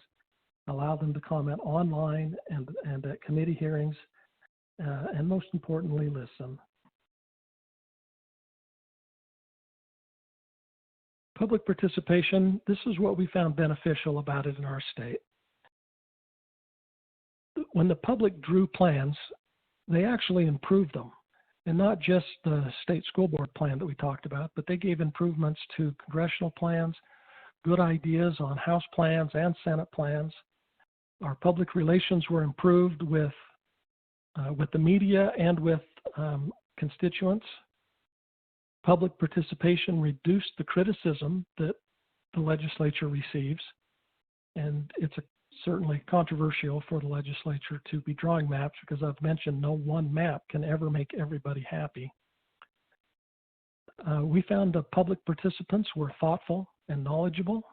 Allow them to comment online and at committee hearings, and most importantly, listen. Public participation, this is what we found beneficial about it in our state. When the public drew plans, they actually improved them. And not just the state school board plan that we talked about, but they gave improvements to congressional plans, good ideas on House plans and Senate plans. Our public relations were improved with the media and with constituents. Public participation reduced the criticism that the legislature receives, and it's certainly controversial for the legislature to be drawing maps because I've mentioned no one map can ever make everybody happy. We found the public participants were thoughtful and knowledgeable,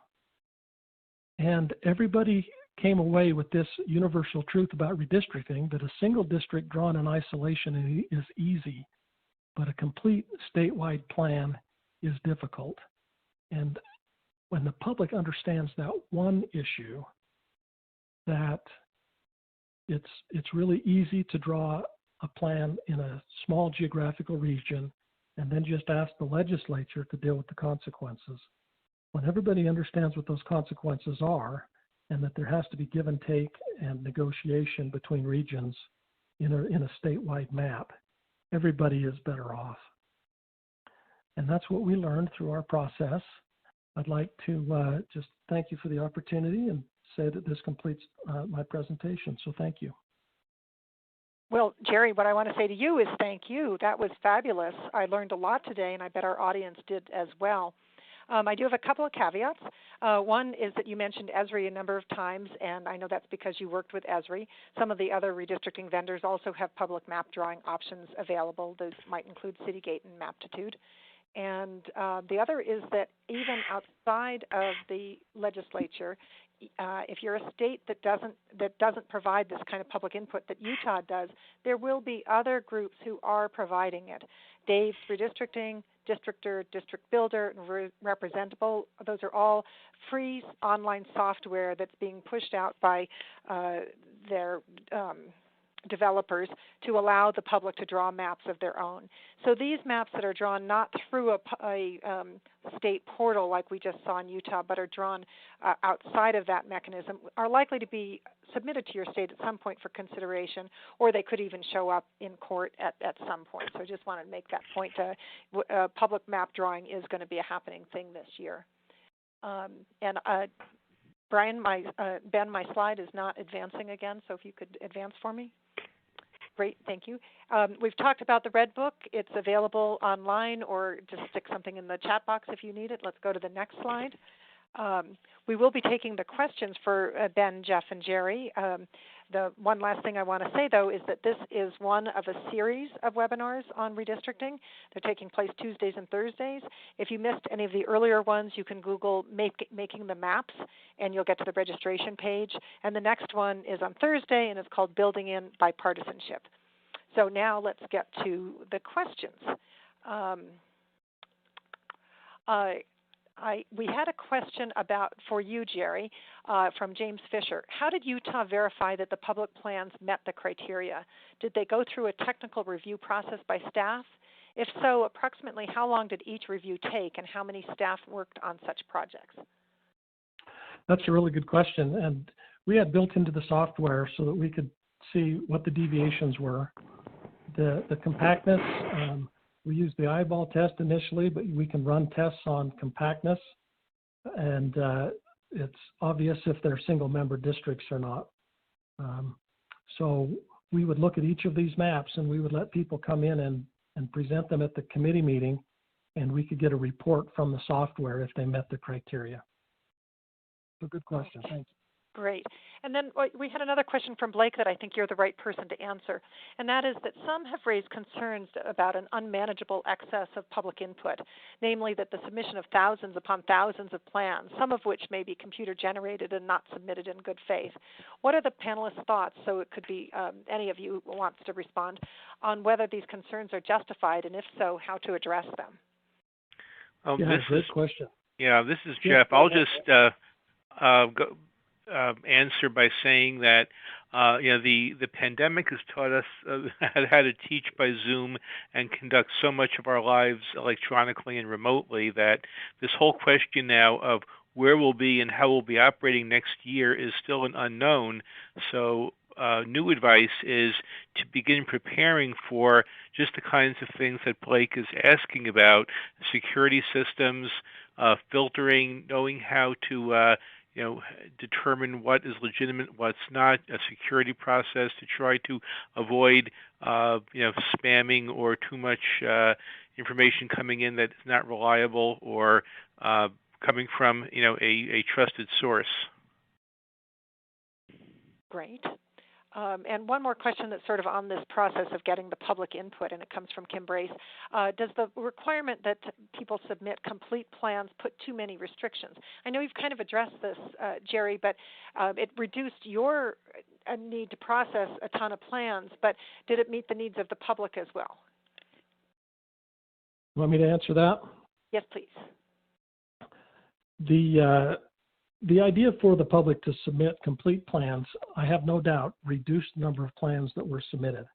and everybody came away with this universal truth about redistricting, that a single district drawn in isolation is easy, but a complete statewide plan is difficult. And when the public understands that one issue, that it's really easy to draw a plan in a small geographical region and then just ask the legislature to deal with the consequences. When everybody understands what those consequences are and that there has to be give and take and negotiation between regions in a statewide map, everybody is better off. And that's what we learned through our process. I'd like to just thank you for the opportunity and say that this completes my presentation. So thank you. Well, Jerry, what I want to say to you is thank you. That was fabulous. I learned a lot today, and I bet our audience did as well. I do have a couple of caveats. One is that you mentioned Esri a number of times, and I know that's because you worked with Esri. Some of the other redistricting vendors also have public map drawing options available. Those might include Citygate and Maptitude. And the other is that even outside of the legislature, if you're a state that doesn't provide this kind of public input that Utah does, there will be other groups who are providing it. Dave's Redistricting, Districtor, District Builder, and Representable, those are all free online software that's being pushed out by their developers to allow the public to draw maps of their own. So these maps that are drawn not through a state portal like we just saw in Utah, but are drawn outside of that mechanism, are likely to be submitted to your state at some point for consideration, or they could even show up in court at some point. So I just want to make that point. Public map drawing is going to be a happening thing this year. Brian, Ben, my slide is not advancing again, so if you could advance for me. Great, thank you. We've talked about the Red Book. It's available online, or just stick something in the chat box if you need it. Let's go to the next slide. We will be taking the questions for Ben, Jeff, and Jerry. The one last thing I want to say, though, is that this is one of a series of webinars on redistricting. They're taking place Tuesdays and Thursdays. If you missed any of the earlier ones, you can Google making the maps, and you'll get to the registration page. And the next one is on Thursday, and it's called Building in Bipartisanship. So now let's get to the questions. We had a question for you, Jerry, from James Fisher. How did Utah verify that the public plans met the criteria? Did they go through a technical review process by staff? If so, approximately how long did each review take, and how many staff worked on such projects? That's a really good question. And we had built into the software so that we could see what the deviations were. The compactness, we used the eyeball test initially, but we can run tests on compactness. And it's obvious if they're single member districts or not. So we would look at each of these maps and we would let people come in and present them at the committee meeting, and we could get a report from the software if they met the criteria. So good question, thank you. Great. And then we had another question from Blake that I think you're the right person to answer, and that is that some have raised concerns about an unmanageable excess of public input, namely that the submission of thousands upon thousands of plans, some of which may be computer generated and not submitted in good faith. What are the panelists' thoughts, so it could be any of you who wants to respond, on whether these concerns are justified, and if so, how to address them? Yeah, great question. Yeah, this is Jeff. I'll just answer by saying that the pandemic has taught us how to teach by Zoom and conduct so much of our lives electronically and remotely that this whole question now of where we'll be and how we'll be operating next year is still an unknown. So new advice is to begin preparing for just the kinds of things that Blake is asking about: security systems, filtering, knowing how to determine what is legitimate, what's not, a security process to try to avoid, spamming or too much information coming in that is not reliable or coming from, a trusted source. Great. And one more question that's sort of on this process of getting the public input, and it comes from Kim Brace. Does the requirement that people submit complete plans put too many restrictions? I know you've kind of addressed this, Jerry, but it reduced your need to process a ton of plans, but did it meet the needs of the public as well? You want me to answer that? Yes, please. The idea for the public to submit complete plans, I have no doubt, reduced the number of plans that were submitted.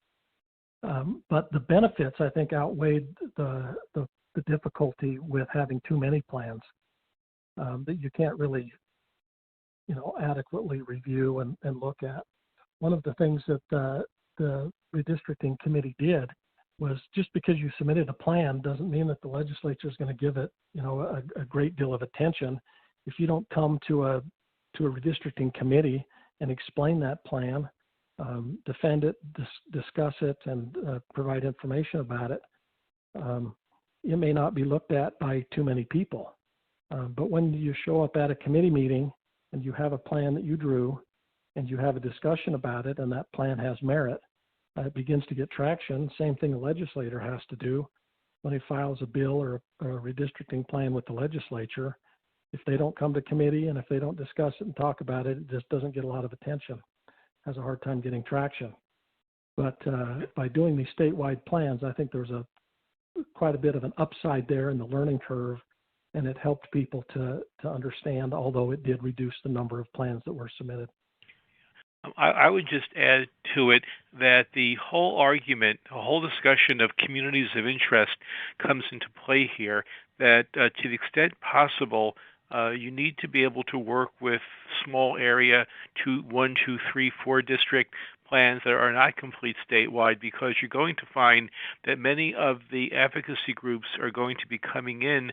But the benefits, I think, outweighed the difficulty with having too many plans that you can't really, adequately review and look at. One of the things that the redistricting committee did was, just because you submitted a plan doesn't mean that the legislature is going to give it, a great deal of attention. If you don't come to a redistricting committee and explain that plan, defend it, discuss it, and provide information about it, it may not be looked at by too many people. But when you show up at a committee meeting and you have a plan that you drew and you have a discussion about it and that plan has merit, it begins to get traction. Same thing a legislator has to do when he files a bill or a redistricting plan with the legislature. If they don't come to committee and if they don't discuss it and talk about it, it just doesn't get a lot of attention, has a hard time getting traction. But by doing these statewide plans, I think there's quite a bit of an upside there in the learning curve, and it helped people to understand, although it did reduce the number of plans that were submitted. I would just add to it that the whole argument, the whole discussion of communities of interest comes into play here, that to the extent possible, you need to be able to work with small area 1, 2, 3, 4 district plans that are not complete statewide, because you're going to find that many of the advocacy groups are going to be coming in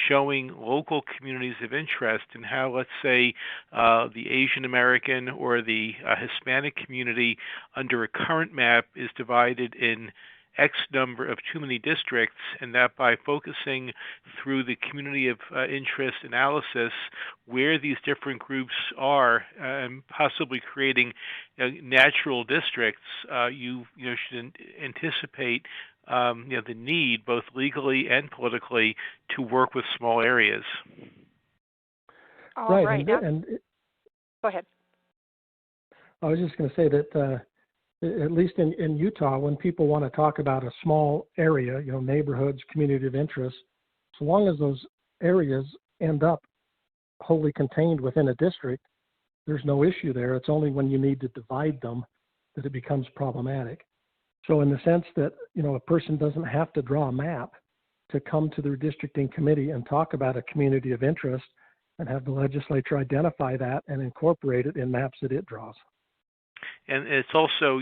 showing local communities of interest and how, let's say, the Asian American or the Hispanic community under a current map is divided in X number of too many districts, and that by focusing through the community of interest analysis where these different groups are, and possibly creating natural districts, you should anticipate the need, both legally and politically, to work with small areas. All right. And go ahead. I was just going to say that at least in Utah, when people want to talk about a small area, neighborhoods, community of interest, so long as those areas end up wholly contained within a district, there's no issue there. It's only when you need to divide them that it becomes problematic. So in the sense that, a person doesn't have to draw a map to come to the redistricting committee and talk about a community of interest, and have the legislature identify that and incorporate it in maps that it draws. And it's also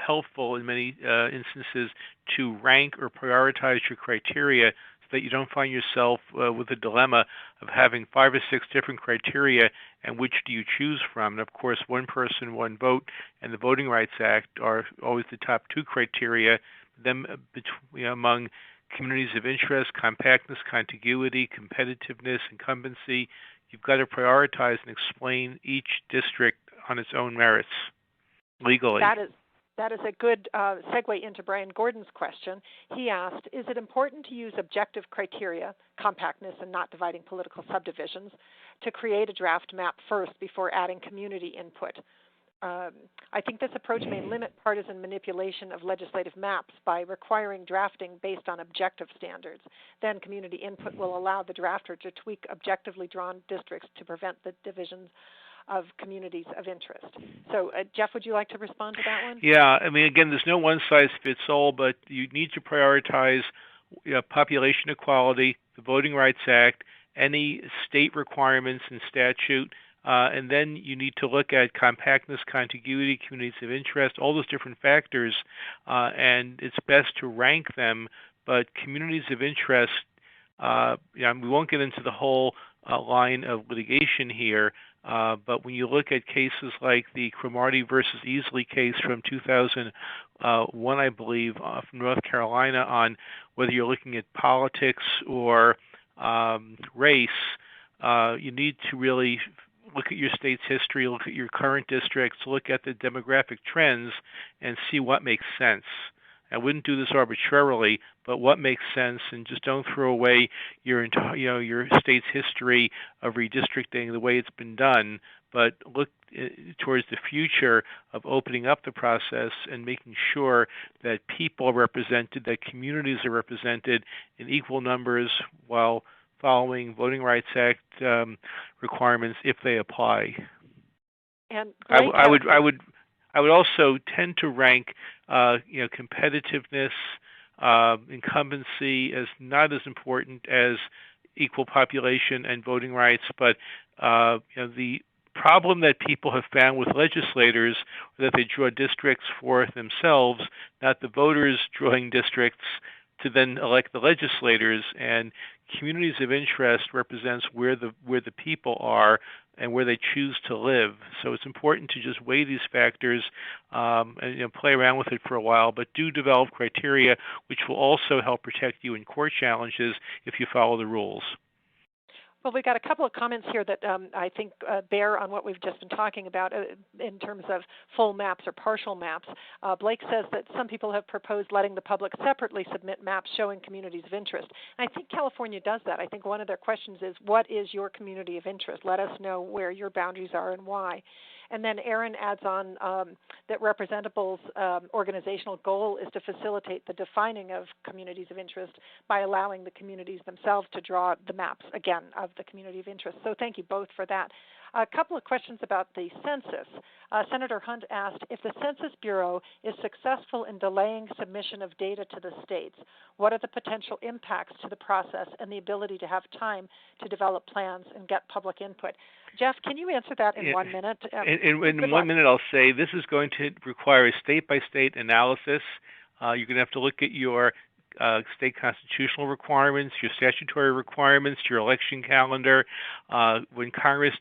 helpful in many instances to rank or prioritize your criteria so that you don't find yourself with a dilemma of having 5 or 6 different criteria and which do you choose from. And of course, one person, one vote and the Voting Rights Act are always the top 2 criteria. Then among communities of interest, compactness, contiguity, competitiveness, incumbency, you've got to prioritize and explain each district on its own merits. Legally. That is a good segue into Brian Gordon's question. He asked, is it important to use objective criteria, compactness and not dividing political subdivisions, to create a draft map first before adding community input? I think this approach may limit partisan manipulation of legislative maps by requiring drafting based on objective standards. Then community input will allow the drafter to tweak objectively drawn districts to prevent the divisions of communities of interest. So, Jeff, would you like to respond to that one? Yeah, I mean, again, there's no one-size-fits-all, but you need to prioritize population equality, the Voting Rights Act, any state requirements and statute, and then you need to look at compactness, contiguity, communities of interest, all those different factors, and it's best to rank them, but communities of interest, we won't get into the whole line of litigation here, but when you look at cases like the Cromartie versus Easley case from 2001, I believe, from North Carolina, on whether you're looking at politics or race, you need to really look at your state's history, look at your current districts, look at the demographic trends, and see what makes sense. I wouldn't do this arbitrarily, but what makes sense, and just don't throw away your your state's history of redistricting the way it's been done, but look towards the future of opening up the process and making sure that people are represented, that communities are represented in equal numbers while following Voting Rights Act requirements if they apply. And I would also tend to rank competitiveness, incumbency as not as important as equal population and voting rights, but the problem that people have found with legislators is that they draw districts for themselves, not the voters drawing districts to then elect the legislators, and communities of interest represents where the people are and where they choose to live. So it's important to just weigh these factors and play around with it for a while, but do develop criteria which will also help protect you in court challenges if you follow the rules. Well, we got a couple of comments here that I think bear on what we've just been talking about in terms of full maps or partial maps. Blake says that some people have proposed letting the public separately submit maps showing communities of interest. And I think California does that. I think one of their questions is, what is your community of interest? Let us know where your boundaries are and why. And then Aaron adds on that Representable's organizational goal is to facilitate the defining of communities of interest by allowing the communities themselves to draw the maps, again, of the community of interest. So thank you both for that. A couple of questions about the census. Senator Hunt asked, if the Census Bureau is successful in delaying submission of data to the states, what are the potential impacts to the process and the ability to have time to develop plans and get public input? Jeff, can you answer that in 1 minute? In 1 minute, I'll say this is going to require a state-by-state analysis. You're going to have to look at your state constitutional requirements, your statutory requirements, your election calendar. When Congress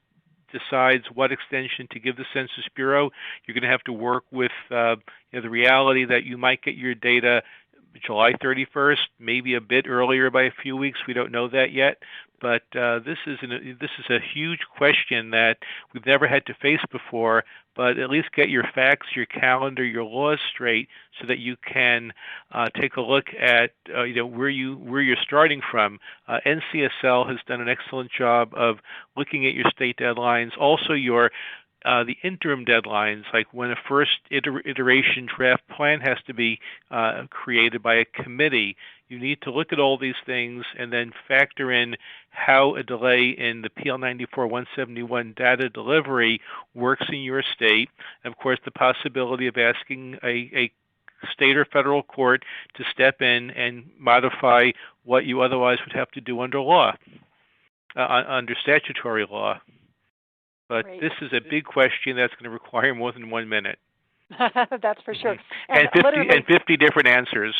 decides what extension to give the Census Bureau, you're going to have to work with the reality that you might get your data July 31st, maybe a bit earlier by a few weeks. We don't know that yet, but this is a huge question that we've never had to face before. But at least get your facts, your calendar, your laws straight, so that you can take a look at where you're starting from. NCSL has done an excellent job of looking at your state deadlines, also your the interim deadlines, like when a first iteration draft plan has to be created by a committee. You need to look at all these things and then factor in how a delay in the PL 94-171 data delivery works in your state. And of course, the possibility of asking a state or federal court to step in and modify what you otherwise would have to do under law. under statutory law. But Great. this is a big question that's going to require more than 1 minute. That's for sure. And 50 different answers.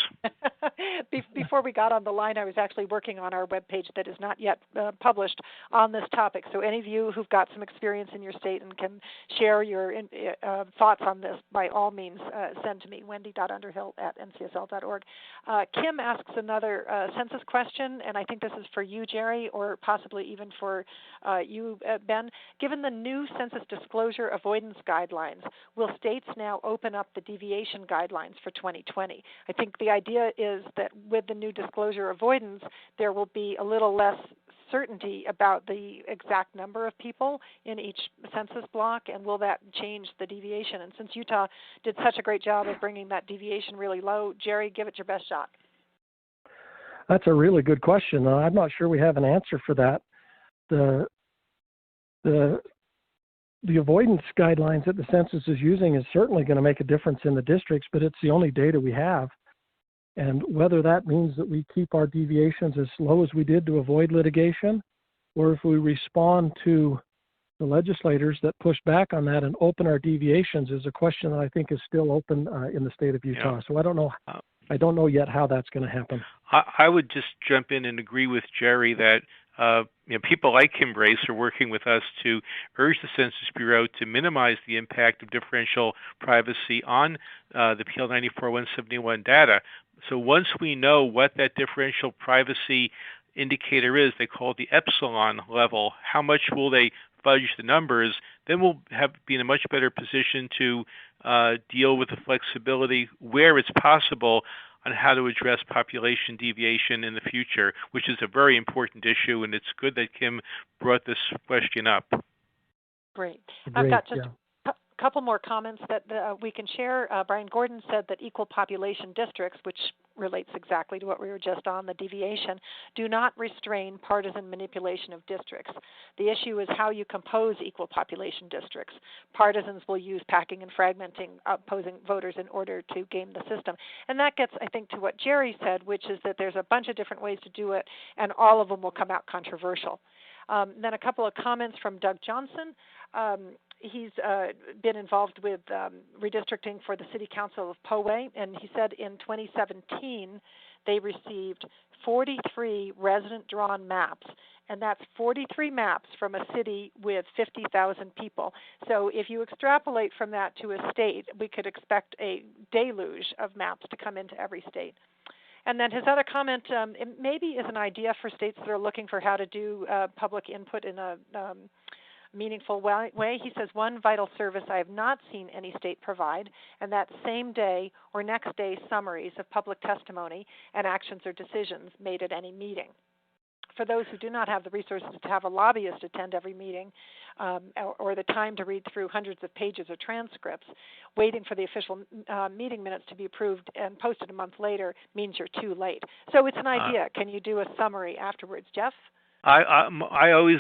Before we got on the line, I was actually working on our webpage that is not yet published on this topic. So any of you who've got some experience in your state and can share your thoughts on this, by all means, send to me, wendy.underhill@ncsl.org. Kim asks another census question, and I think this is for you, Jerry, or possibly even for you, Ben. Given the new census disclosure avoidance guidelines, will states now open up the deviation guidelines for 2020? I think the idea is that with the new disclosure avoidance, there will be a little less certainty about the exact number of people in each census block, and will that change the deviation? And since Utah did such a great job of bringing that deviation really low, Jerry, give it your best shot. That's a really good question. I'm not sure we have an answer for that. The avoidance guidelines that the census is using is certainly going to make a difference in the districts, but it's the only data we have. And whether that means that we keep our deviations as low as we did to avoid litigation, or if we respond to the legislators that push back on that and open our deviations, is a question that I think is still open in the state of Utah. Yeah. So I don't know yet how that's going to happen. I would just jump in and agree with Jerry that people like Kim Brace are working with us to urge the Census Bureau to minimize the impact of differential privacy on the PL 94-171 data. So once we know what that differential privacy indicator is, they call it the epsilon level, how much will they fudge the numbers, then we'll be in a much better position to deal with the flexibility where it's possible on how to address population deviation in the future, which is a very important issue, and it's good that Kim brought this question up. Great. I've got just a couple more comments that we can share. Brian Gordon said that equal population districts, which relates exactly to what we were just on, the deviation, do not restrain partisan manipulation of districts. The issue is how you compose equal population districts. Partisans will use packing and fragmenting opposing voters in order to game the system. And that gets, I think, to what Jerry said, which is that there's a bunch of different ways to do it, and all of them will come out controversial. Then a couple of comments from Doug Johnson. He's been involved with redistricting for the City Council of Poway, and he said in 2017 they received 43 resident-drawn maps, and that's 43 maps from a city with 50,000 people. So if you extrapolate from that to a state, we could expect a deluge of maps to come into every state. And then his other comment it maybe is an idea for states that are looking for how to do public input in a meaningful way. He says, one vital service I have not seen any state provide, and that's same day or next day summaries of public testimony and actions or decisions made at any meeting. For those who do not have the resources to have a lobbyist attend every meeting or the time to read through hundreds of pages of transcripts, waiting for the official meeting minutes to be approved and posted a month later means you're too late. So it's an idea. Can you do a summary afterwards, Jeff? I always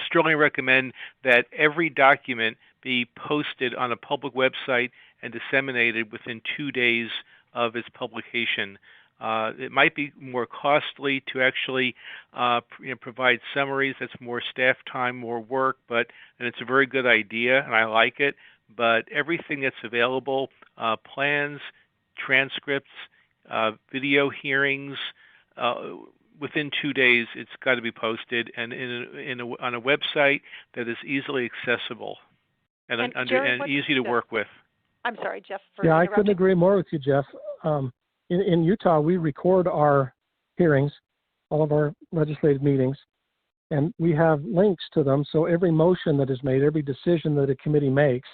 strongly recommend that every document be posted on a public website and disseminated within 2 days of its publication. It might be more costly to actually provide summaries. That's more staff time, more work, and it's a very good idea, and I like it. But everything that's available, plans, transcripts, video hearings, within 2 days, it's got to be posted and on a website that is easily accessible and easy to work with. I'm sorry, Jeff. Yeah, I couldn't agree more with you, Jeff. In Utah, we record our hearings, all of our legislative meetings, and we have links to them. So every motion that is made, every decision that a committee makes,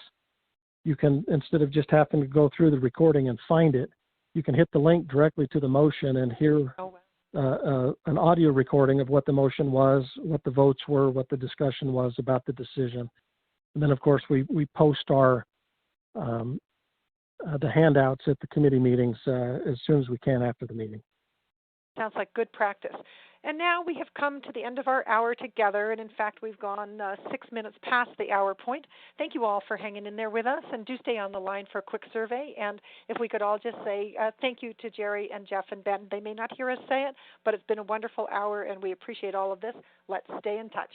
you can, instead of just having to go through the recording and find it, you can hit the link directly to the motion and hear an audio recording of what the motion was, what the votes were, what the discussion was about the decision. And then, of course, we post our the handouts at the committee meetings as soon as we can after the meeting. Sounds like good practice. And now we have come to the end of our hour together, and in fact, we've gone 6 minutes past the hour point. Thank you all for hanging in there with us, and do stay on the line for a quick survey. And if we could all just say thank you to Jerry and Jeff and Ben. They may not hear us say it, but it's been a wonderful hour, and we appreciate all of this. Let's stay in touch.